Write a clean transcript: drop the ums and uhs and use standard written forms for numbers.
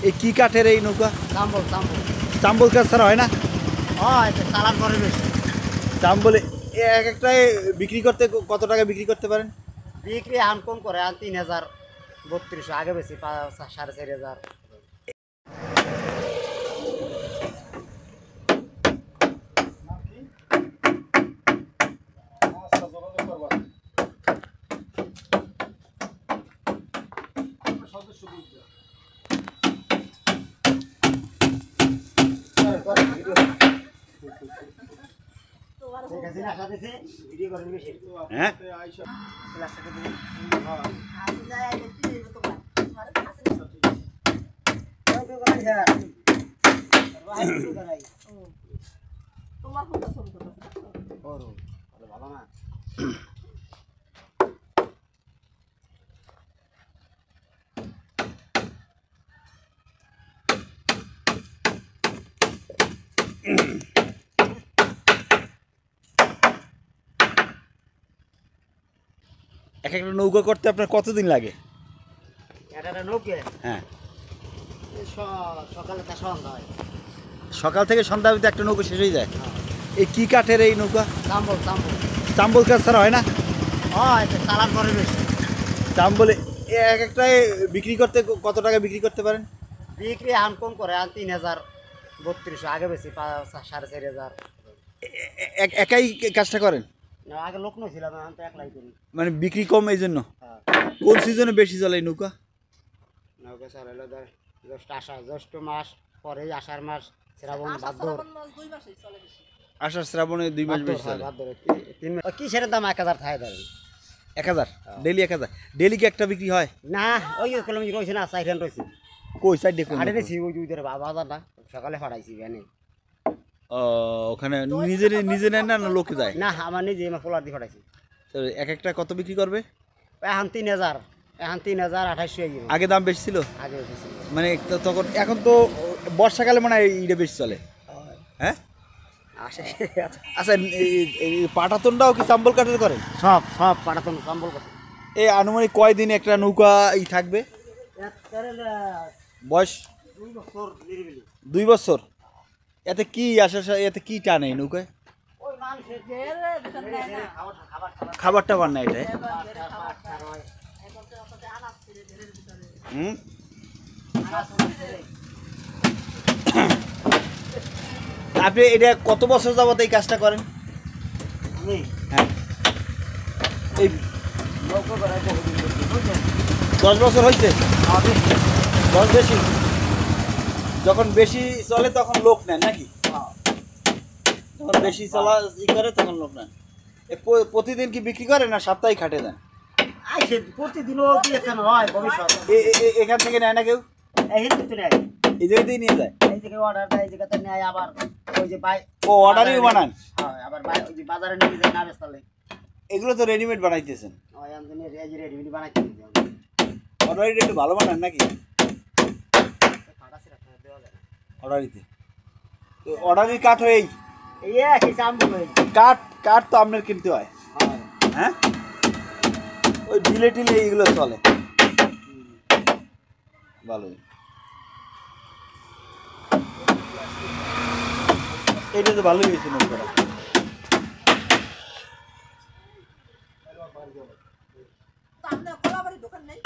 এই কি কাঠের এই নৌকা? চাম্বল চাম্বল চাম্বল কাঠ ছাড়া হয় না? চালান করে বেশি চাম্বলে এক একটাই বিক্রি করতে কত টাকা বিক্রি করতে পারেন? বিক্রি আন কম করে আন 3032 আগে বেশি 4500। হ্যাঁ ভালো না এক একটা নৌকা করতে আপনার কতদিন লাগে? এটা নৌকে হ্যাঁ সকালে তা সন্ধ্যা হয়। সকাল থেকে সন্ধ্যা অবধি একটা নৌকা শেষ হয়ে যায়। এই কি কাঠের এই নৌকা? চাম্বল চাম্বল চাম্বল কাঠ ছাড়া হয় না? চালান করে বেশি চাম্বলে এক একটাই বিক্রি করতে কত টাকা বিক্রি করতে পারেন? বিক্রি আন কম করে আন 3032 আগে বেশি 4500। একাই কাজটা করেন? না আগে লোক নছিলাম আমি তো একলাই করি। মানে বিক্রি কম এই জন্য? কোন সিজনে বেশি চলে এই নৌকা? নৌকা চালাইলে জ্যৈষ্ঠ মাস পরে আষাঢ় মাস শ্রাবণ ভাদ্র। আষাঢ় শ্রাবণে 2 মাস বেশি চলে। কি সেটার দাম 1000 থাকে ধরেন। 1000 ডেলি 1000 ডেলি কি একটা বিক্রি হয়? না ওই কিলোমিটার রয়েছে না 4 রয়েছে। কই সাইড দেখুন হাটে দিছি ওই দুই ধরে বাজারটা সকালে ফাটাইছি ভ্যানে। ওখানে নিজে নেন না লোকে যায়? না আমার নিজে আমার পোলার দিয়ে ফাটাইছি। এক একটা কত বিক্রি করবে? এখন 3000 এখন 3028 আগে দাম বেশি ছিল? আগে বেশি মানে তখন এখন তো বর্ষাকালে মনে হয় এইটা বেশি চলে। হ্যাঁ আচ্ছা এই পাটাতনটাও কি চাম্বল কাঠের করেন? সব সব পাটাতন চাম্বল করে। এই আনুমানিক কয়দিন একটা নৌকা থাকবে বয়স? 2 বছর নিরিবিলি। 2 বছর? এতে কি এতে কি টানে এই নৌকায়? খাবার টাবার না এটা? আপনি এটা কত বছর যাবত এই কাজটা করেন? হ্যাঁ এই 10 বছর হয়েছে? 10 বেশি? যখন বেশি চলে তখন লোক নেন নাকি? যখন বেশি চলা করে তখন লোক নেন। প্রতিদিন কি বিক্রি করে না সাপ্তাহিক হাটে দেন? প্রতিদিনও হয় ভবিষ্যৎ এখান থেকে নেয় না কেউ? এই জায়গাতেই নিয়ে যায়? এই থেকে অর্ডার দেয় এই জায়গাতে নেয় আবার ওই যে অর্ডারই বানান? আবার ওই যে বাজারে নিয়ে যায় না বেচলে। এগুলো তো রেডিমেড বানাইতেছেন? রেডিমেড বানাইতে অর্ডারিতে একটু ভালো বানান নাকি? অর্ডারিতে অর্ডারি কাঠ হয়েই কাঠ তো আপনার কিনতে হয়। হ্যাঁ ওই ডিলে টিলে এইগুলো চলে ভালোই। এটা তো ভালোই হয়েছে নৌকাটা। দোকান নেই।